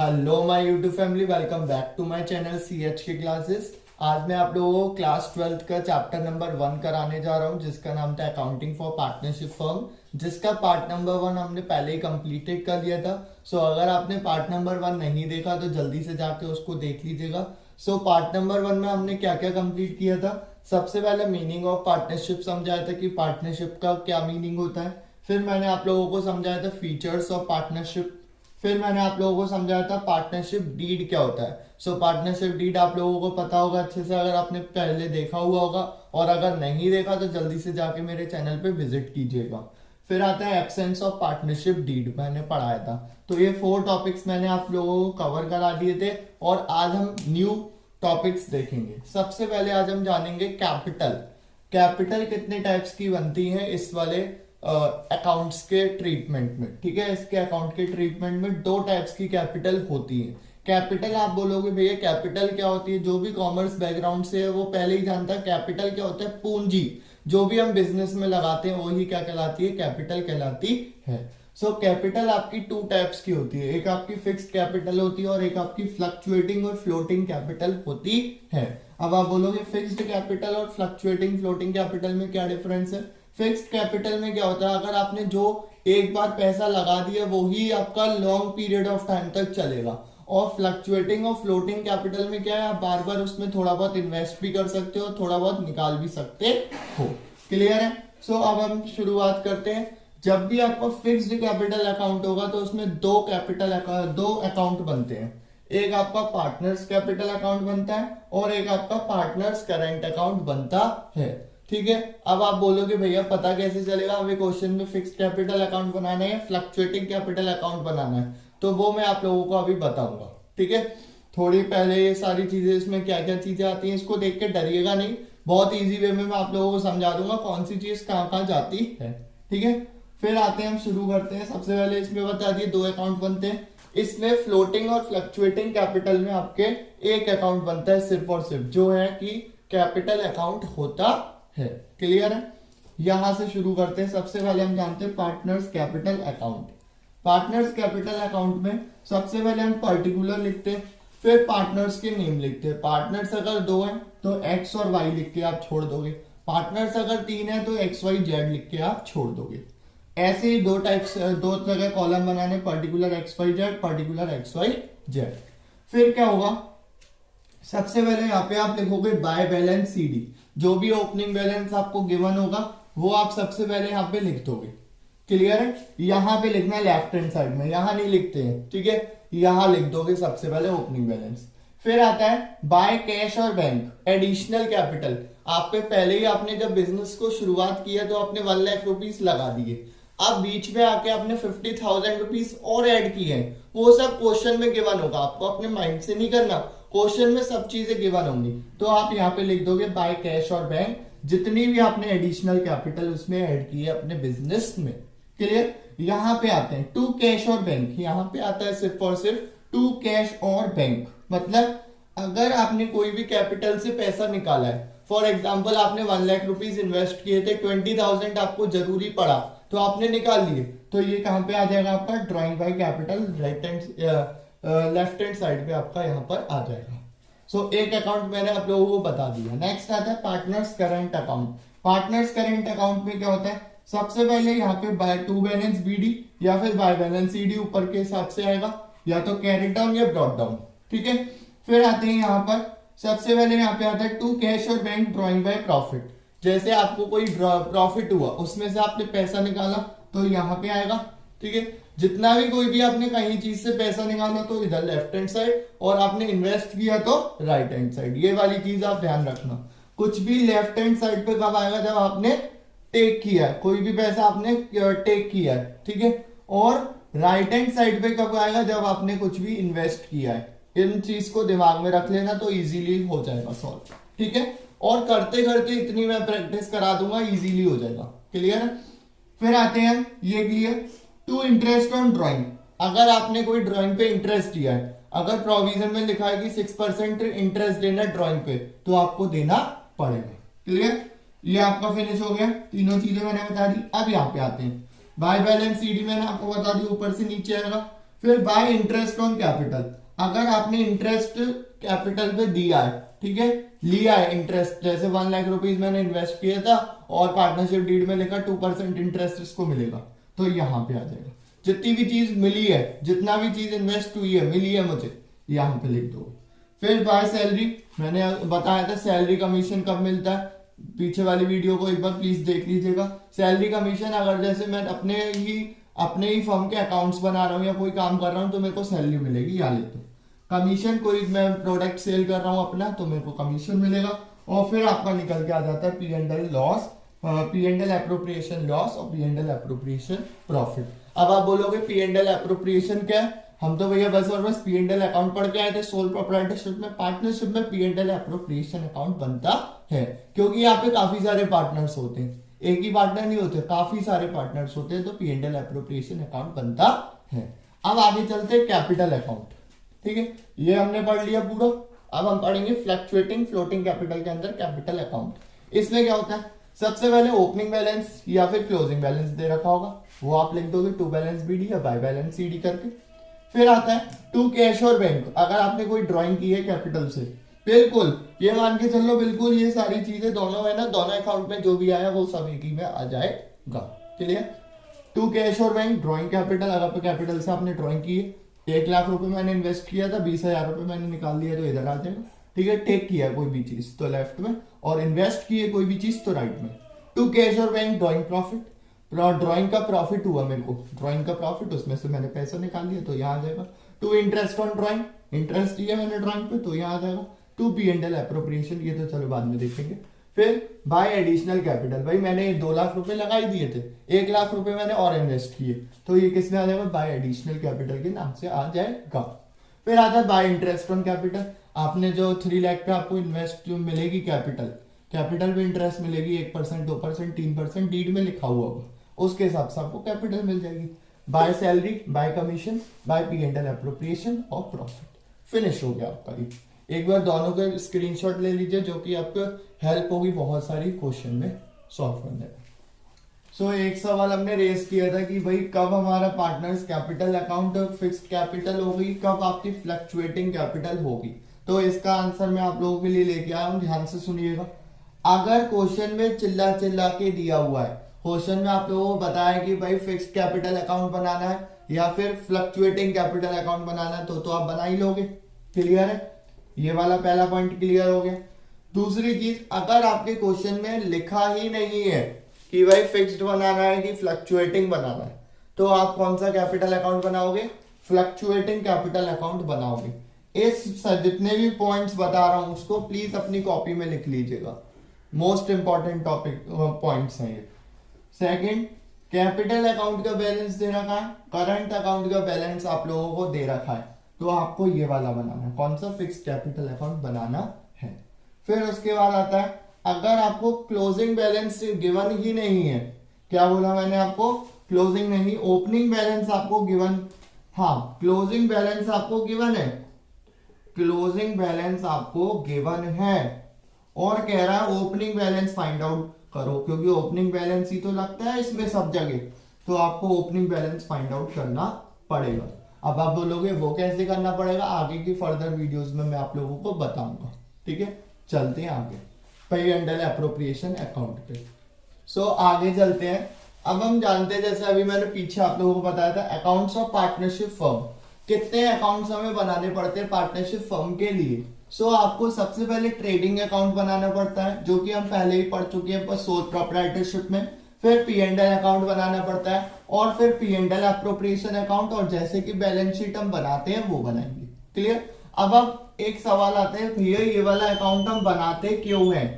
Hello my YouTube family, welcome back to my channel CH के classes. आज मैं आप लोगों को क्लास 12th का चैप्टर नंबर 1 कराने जा रहा हूं, जिसका नाम था अकाउंटिंग फॉर पार्टनरशिप फर्म, जिसका पार्ट नंबर 1 हमने पहले ही कंप्लीटेड कर लिया था। सो अगर आपने पार्ट नंबर 1 नहीं देखा तो जल्दी से जाके उसको देख लीजिएगा। सो पार्ट नंबर 1 में हमने क्या क्या कंप्लीट किया था। सबसे पहले मीनिंग ऑफ पार्टनरशिप समझाया था कि पार्टनरशिप का क्या मीनिंग होता है। फिर मैंने आप लोगों को समझाया था फीचर्स ऑफ पार्टनरशिप। फिर मैंने आप लोगों को समझाया था पार्टनरशिप डीड क्या होता है। सो पार्टनरशिप डीड आप लोगों को पता होगा अच्छे से, अगर आपने पहले देखा हुआ होगा, और अगर नहीं देखा तो जल्दी से जाके मेरे चैनल पे विजिट कीजिएगा। फिर आता है एब्सेंस ऑफ पार्टनरशिप डीड, मैंने पढ़ाया था। तो ये 4 टॉपिक्स मैंने आप लोगों को कवर करा दिए थे, और आज हम न्यू टॉपिक्स देखेंगे। सबसे पहले आज हम जानेंगे कैपिटल। कैपिटल कितने टाइप्स की बनती है इस वाले अकाउंट्स के ट्रीटमेंट में। ठीक है, इसके अकाउंट के ट्रीटमेंट में 2 टाइप्स की कैपिटल होती है। कैपिटल आप बोलोगे भैया कैपिटल क्या होती है, जो भी कॉमर्स बैकग्राउंड से है वो पहले ही जानता है कैपिटल क्या होता है। पूंजी जो भी हम बिजनेस में लगाते हैं वही क्या कहलाती है, कैपिटल कहलाती है। सो कैपिटल आपकी 2 टाइप्स की होती है, एक आपकी फिक्स्ड कैपिटल होती है और एक आपकी फ्लक्चुएटिंग और फ्लोटिंग कैपिटल होती है। अब आप बोलोगे फिक्स्ड कैपिटल और फ्लक्चुएटिंग फ्लोटिंग कैपिटल में क्या डिफरेंस है। फिक्स्ड कैपिटल में क्या होता है, अगर आपने जो एक बार पैसा लगा दिया वो ही आपका लॉन्ग पीरियड ऑफ टाइम तक चलेगा। और फ्लक्चुएटिंग और फ्लोटिंग कैपिटल में क्या है, आप बार बार उसमें थोड़ा बहुत इन्वेस्ट भी कर सकते हो, थोड़ा बहुत निकाल भी सकते हो। क्लियर है। सो अब हम शुरुआत करते हैं। जब भी आपका फिक्स्ड कैपिटल अकाउंट होगा तो उसमें 2 अकाउंट बनते हैं। एक आपका पार्टनर्स कैपिटल अकाउंट बनता है और एक आपका पार्टनर्स करंट अकाउंट बनता है। ठीक है, अब आप बोलोगे भैया पता कैसे चलेगा हमें क्वेश्चन में फिक्स्ड कैपिटल अकाउंट बनाना है या फ्लक्चुएटिंग कैपिटल अकाउंट बनाना है, तो वो मैं आप लोगों को अभी बताऊंगा। ठीक है, थोड़ी पहले ये सारी चीजें, इसमें क्या क्या चीजें आती हैं इसको देख के डरिएगा नहीं, बहुत इजी वे में मैं आप लोगों को समझा दूंगा कौन सी चीज कहाँ कहाँ जाती है। ठीक है, फिर आते हैं, हम शुरू करते हैं। सबसे पहले इसमें बता दिए 2 अकाउंट बनते हैं। इसमें फ्लोटिंग और फ्लक्चुएटिंग कैपिटल में आपके एक अकाउंट बनता है सिर्फ और सिर्फ, जो है कि कैपिटल अकाउंट होता है। क्लियर है, यहां से शुरू करते हैं। सबसे पहले हम जानते हैं partners capital account. Partners capital account में सबसे पहले हम पर्टिकुलर लिखते हैं, फिर पार्टनर्स के नेम लिखते हैं। पार्टनर्स अगर 2 हैं तो X और Y लिख के आप छोड़ दोगे। पार्टनर्स अगर 3 है तो XYZ लिख के आप छोड़ दोगे। ऐसे ही 2 जगह कॉलम बनाने, पर्टिकुलर XYZ, पर्टिकुलर XYZ। फिर क्या होगा, सबसे पहले यहाँ पे आप लिखोगे बाय बैलेंस CD। जो भी ओपनिंग बैलेंस आपको गिवन होगा वो आप सबसे पहले यहाँ पे लिख दोगे। क्लियर है, यहाँ पे लिखना है लेफ्ट हैंड साइड में, यहाँ नहीं लिखते हैं। ठीक है, यहाँ लिख दोगे सबसे पहले ओपनिंग बैलेंस। फिर आता है बाय कैश और बैंक एडिशनल कैपिटल। आपके पहले ही आपने जब बिजनेस को शुरुआत किया तो आपने 1 लाख रुपीज लगा दिए, अब बीच में आके आपने 50,000 रुपीज और ऐड किए हैं, वो सब क्वेश्चन में गिवन होगा, आपको अपने माइंड से नहीं करना, क्वेश्चन में सब चीजें गिवन होंगी। तो आप यहाँ पे लिख दोगे बाय कैश और बैंक, जितनी भी आपने एडिशनल कैपिटल उसमें ऐड की है अपने बिजनेस में। क्लियर, यहाँ पे आते हैं टू कैश और बैंक। यहाँ पे आता है सिर्फ और सिर्फ टू कैश और बैंक, मतलब अगर आपने कोई भी कैपिटल से पैसा निकाला है, फॉर एग्जाम्पल आपने 1 लाख रुपीज इन्वेस्ट किए थे, 20,000 आपको जरूरी पड़ा तो आपने निकाल लिए, तो ये कहां पे आ जाएगा आपका drawing by capital, right hand left hand side पे आपका यहाँ पर आ जाएगा। सो एक अकाउंट मैंने आप लोगों को बता दिया। नेक्स्ट आता है partners current account. Partners current account में क्या होता है, सबसे पहले यहाँ पे बाय टू बैलेंस BD या फिर बाय बैलेंस CD ऊपर के हिसाब से आएगा, या तो कैरी डाउन या ब्रॉट डाउन। ठीक है, फिर आते हैं यहाँ पर, सबसे पहले यहाँ पे आता है टू कैश और बैंक ड्रॉइंग बाय प्रॉफिट। जैसे आपको कोई प्रॉफिट हुआ, उसमें से आपने पैसा निकाला तो यहाँ पे आएगा। ठीक है, जितना भी कोई भी आपने कहीं चीज से पैसा निकाला तो इधर लेफ्ट हैंड साइड, और आपने इन्वेस्ट किया तो राइट हैंड साइड। ये वाली चीज आप ध्यान रखना, कुछ भी लेफ्ट हैंड साइड पे कब आएगा, जब आपने टेक किया है, कोई भी पैसा आपने टेक किया है। ठीक है, और राइट हैंड साइड पे कब आएगा, जब आपने कुछ भी इन्वेस्ट किया है। इन चीज को दिमाग में रख लेना तो इजीली हो जाएगा सॉल्व। ठीक है, और करते करते इतनी मैं प्रैक्टिस करा दूंगा, इजीली हो जाएगा। क्लियर है, फिर आते हैं ये clear to interest on drawing. अगर आपने कोई ड्राइंग पे इंटरेस्ट दिया है, अगर प्रोविजन में लिखा है कि 6% इंटरेस्ट देना ड्राइंग पे, तो आपको देना पड़ेगा। क्लियर, ये आपका फिनिश हो गया, तीनों चीजें मैंने बता दी। अब यहाँ पे आते हैं बाय बैलेंस CD, मैंने आपको बता दी ऊपर से नीचे आएगा। फिर बाय इंटरेस्ट ऑन कैपिटल, अगर आपने इंटरेस्ट कैपिटल पे दिया है, ठीक है, लिया है इंटरेस्ट, जैसे 1 लाख रुपीज मैंने इन्वेस्ट किया था और पार्टनरशिप डीड में लिखा 2% इंटरेस्ट इसको मिलेगा, तो यहाँ पे आ जाएगा। जितनी भी चीज मिली है, जितना भी चीज इन्वेस्ट हुई है, मिली है मुझे, यहाँ पे लिख दो। फिर बाय सैलरी, मैंने बताया था सैलरी कमीशन कब मिलता है, पीछे वाली वीडियो को एक बार प्लीज देख लीजिएगा। सैलरी कमीशन अगर जैसे मैं अपने ही फर्म के अकाउंट्स बना रहा हूँ या कोई काम कर रहा हूँ तो मेरे को सैलरी मिलेगी, या ले तो कमीशन, कोई मैं प्रोडक्ट सेल कर रहा हूँ अपना तो मेरे को कमीशन मिलेगा। और फिर आपका निकल के आ जाता है P&L loss, P&L appropriation loss और P&L एप्रोप्रिएशन प्रॉफिट। अब आप बोलोगे P&L एप्रोप्रिएशन क्या है, हम तो भैया बस और बस P&L अकाउंट पढ़ के आए थे। सोल प्रोप्राइटरशिप में, पार्टनरशिप में P&L एप्रोप्रिएशन अकाउंट बनता है, क्योंकि यहाँ पे काफी सारे पार्टनर्स होते हैं, एक ही पार्टनर नहीं होते, काफी सारे पार्टनर्स होते हैं, तो P&L एप्रोप्रिएशन अकाउंट बनता है। अब आगे चलते हैं कैपिटल अकाउंट, ठीक है, ये हमने पढ़ लिया पूरा। अब हम पढ़ेंगे फ्लक्चुएटिंग फ्लोटिंग कैपिटल के अंदर कैपिटल अकाउंट। इसमें क्या होता है, सबसे पहले ओपनिंग बैलेंस या फिर क्लोजिंग बैलेंस दे रखा होगा, वो आप लिख दोगे टू बैलेंस बीडी या बाय बैलेंस सीडी करके। फिर आता है टू कैश और बैंक, अगर आपने कोई ड्राइंग की है कैपिटल से, बिल्कुल ये मान के चलो, बिल्कुल ये सारी चीजें दोनों है ना, दोनों अकाउंट में जो भी आया वो सब एक ही में आ जाएगा, क्लियर। टू कैश और बैंक ड्राइंग कैपिटल, अगर कैपिटल से आपने ड्राइंग की है, 1 लाख रुपए मैंने इन्वेस्ट किया था, 20,000 रुपए मैंने निकाल लिया तो इधर आ जाएगा, ठीक है। टेक किया कोई भी चीज तो लेफ्ट में, और इन्वेस्ट किए कोई भी चीज तो राइट में। टू कैश और बैंक ड्राइंग प्रॉफिट, ड्राइंग का प्रॉफिट हुआ मेरे को, ड्राइंग का प्रॉफिट, उसमें से मैंने पैसा निकाल लिया तो यहाँ आ जाएगा। To interest on drawing, interest दिया मैंने ड्राइंग पे तो यहाँ आ जाएगा। टू P&L एप्रोप्रिएशन, ये तो चलो बाद में देखेंगे। फिर बाय एडिशनल कैपिटल, भाई मैंने 2 लाख रुपए लगा ही दिए थे, 1 लाख रुपए मैंने और इन्वेस्ट किए, तो ये किसमें आ जाएगा, बाय एडिशनल कैपिटल के नाम से आ जाएगा। फिर आता है बाय इंटरेस्ट ऑन कैपिटल, आपने जो 3 लाख पे आपको इन्वेस्ट जो मिलेगी कैपिटल पे इंटरेस्ट मिलेगी 1%, 2%, 3%, डीड में लिखा हुआ होगा, उसके हिसाब से आपको कैपिटल मिल जाएगी। By salary, by commission, by P&L appropriation और प्रॉफिट, फिनिश हो गया आपका ये। एक बार दोनों के स्क्रीनशॉट ले लीजिए, जो कि आपको हेल्प होगी बहुत सारी क्वेश्चन में सॉल्व करने में। सो एक सवाल हमने रेस किया था कि भाई कब हमारा partners capital account fixed capital होगी, कब आपकी फ्लक्चुएटिंग कैपिटल होगी। तो इसका आंसर मैं आप लोगों के लिए लेके आया हूं, ध्यान से सुनिएगा। अगर क्वेश्चन में चिल्ला चिल्ला के दिया हुआ है, क्वेश्चन में आप लोगों को बताया कि भाई फिक्स्ड कैपिटल अकाउंट बनाना है या फिर फ्लक्चुएटिंग कैपिटल अकाउंट बनाना है, तो आप बना ही लोगे, क्लियर है। ये वाला पहला पॉइंट क्लियर हो गया। दूसरी चीज, अगर आपके क्वेश्चन में लिखा ही नहीं है कि भाई फिक्स्ड बनाना है कि फ्लक्चुएटिंग बनाना है, तो आप कौन सा कैपिटल अकाउंट बनाओगे, फ्लक्चुएटिंग कैपिटल अकाउंट बनाओगे। इस जितने भी पॉइंट्स बता रहा हूं उसको प्लीज अपनी कॉपी में लिख लीजिएगा, मोस्ट इंपॉर्टेंट टॉपिक पॉइंट्स हैं ये। सेकंड, कैपिटल अकाउंट का बैलेंस दे रखा है, करंट अकाउंट का बैलेंस आप लोगों को दे रखा है, तो आपको ये वाला बनाना है, कौन सा, फिक्स्ड कैपिटल अकाउंट बनाना है। फिर उसके बाद आता है, अगर आपको क्लोजिंग बैलेंस गिवन ही नहीं है, क्या बोला मैंने आपको, क्लोजिंग नहीं, ओपनिंग बैलेंस आपको गिवन, हाँ क्लोजिंग बैलेंस आपको गिवन है, क्लोजिंग बैलेंस आपको गिवन है और कह रहा है ओपनिंग बैलेंस फाइंड आउट करो, क्योंकि ओपनिंग बैलेंस ही तो लगता है इसमें सब जगह, तो आपको ओपनिंग बैलेंस फाइंड आउट करना पड़ेगा। अब आप बोलोगे वो कैसे करना पड़ेगा, आगे की फर्दर वीडियोस में मैं आप लोगों को बताऊंगा, ठीक है। चलते हैं आगे P&L एप्रोप्रिएशन अकाउंट पे। सो आगे चलते हैं। अब हम जानते हैं, जैसे अभी मैंने पीछे आप लोगों को बताया था, अकाउंट्स ऑफ पार्टनरशिप फर्म, कितने अकाउंट्स हमें बनाने पड़ते हैं पार्टनरशिप फर्म के लिए। सो आपको सबसे पहले ट्रेडिंग अकाउंट बनाना पड़ता है, जो कि हम पहले ही पढ़ चुके हैं सोल प्रोप्राइटरशिप में। फिर P&L अकाउंट बनाना पड़ता है और फिर P&L एप्रोप्रिएशन अकाउंट, और जैसे कि बैलेंस शीट हम बनाते हैं वो बनाएंगे, क्लियर। अब एक सवाल आता है, भैया ये वाला अकाउंट हम बनाते क्यों हैं,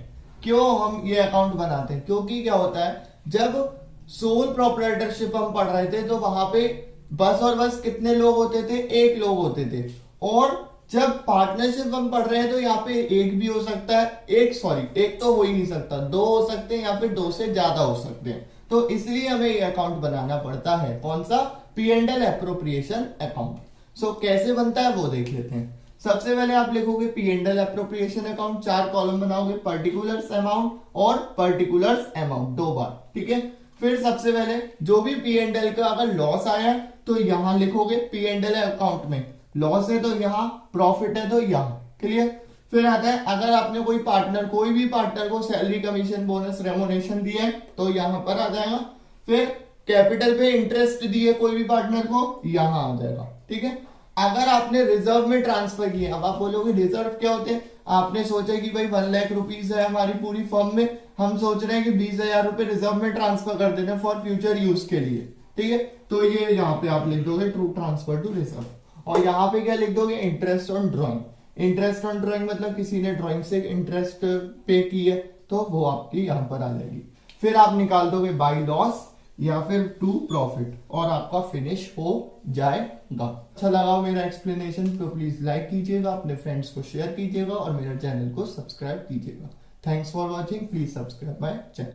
क्यों हम ये अकाउंट बनाते हैं, क्योंकि क्या होता है, जब सोल प्रोप्राइटरशिप हम पढ़ रहे थे तो वहां पे बस और बस कितने लोग होते थे, एक लोग होते थे, और जब पार्टनरशिप हम पढ़ रहे हैं तो यहाँ पे एक भी हो सकता है, एक तो हो ही नहीं सकता, 2 हो सकते हैं या फिर 2 से ज्यादा हो सकते हैं, तो इसलिए हमें ये अकाउंट बनाना पड़ता है, कौन सा, P&L एप्रोप्रिएशन अकाउंट। सो कैसे बनता है वो देख लेते हैं। सबसे पहले आप लिखोगे P&L एप्रोप्रिएशन अकाउंट, 4 कॉलम बनाओगे, पर्टिकुलर्स अमाउंट और पर्टिकुलर्स अमाउंट 2 बार, ठीक है। फिर सबसे पहले जो भी P&L का अगर लॉस आया तो यहाँ लिखोगे P&L अकाउंट में, लॉस है तो यहाँ, प्रॉफिट है तो यहाँ। क्लियर। फिर आता है अगर आपने कोई भी पार्टनर को सैलरी, कमीशन, बोनस, रेमोनेशन दिया है तो यहाँ पर आ जाएगा। फिर कैपिटल पे इंटरेस्ट दिए कोई भी पार्टनर को, यहाँ आ जाएगा। ठीक है। अगर आपने रिजर्व में ट्रांसफर किया, अब आप बोलोगे रिजर्व क्या होते हैं, आपने सोचा कि भाई 1 लाख रुपीज है हमारी पूरी फर्म में, हम सोच रहे हैं कि 20,000 रुपए रिजर्व में ट्रांसफर कर देते हैं फॉर फ्यूचर यूज के लिए। ठीक है। तो ये यहाँ पे आप लिख दोगे ट्रू ट्रांसफर टू रिजर्व, और यहाँ पे क्या लिख दोगे, interest on drawing. Interest on drawing मतलब किसी ने ड्रॉइंग से इंटरेस्ट पे की है तो वो आपकी यहाँ पर आ जाएगी। फिर आप निकाल दोगे बाय लॉस या फिर टू प्रॉफिट, और आपका फिनिश हो जाएगा। अच्छा लगा मेरा एक्सप्लेनेशन तो प्लीज लाइक कीजिएगा, अपने फ्रेंड्स को शेयर कीजिएगा और मेरे चैनल को सब्सक्राइब कीजिएगा। Thanks for watching, please subscribe my channel.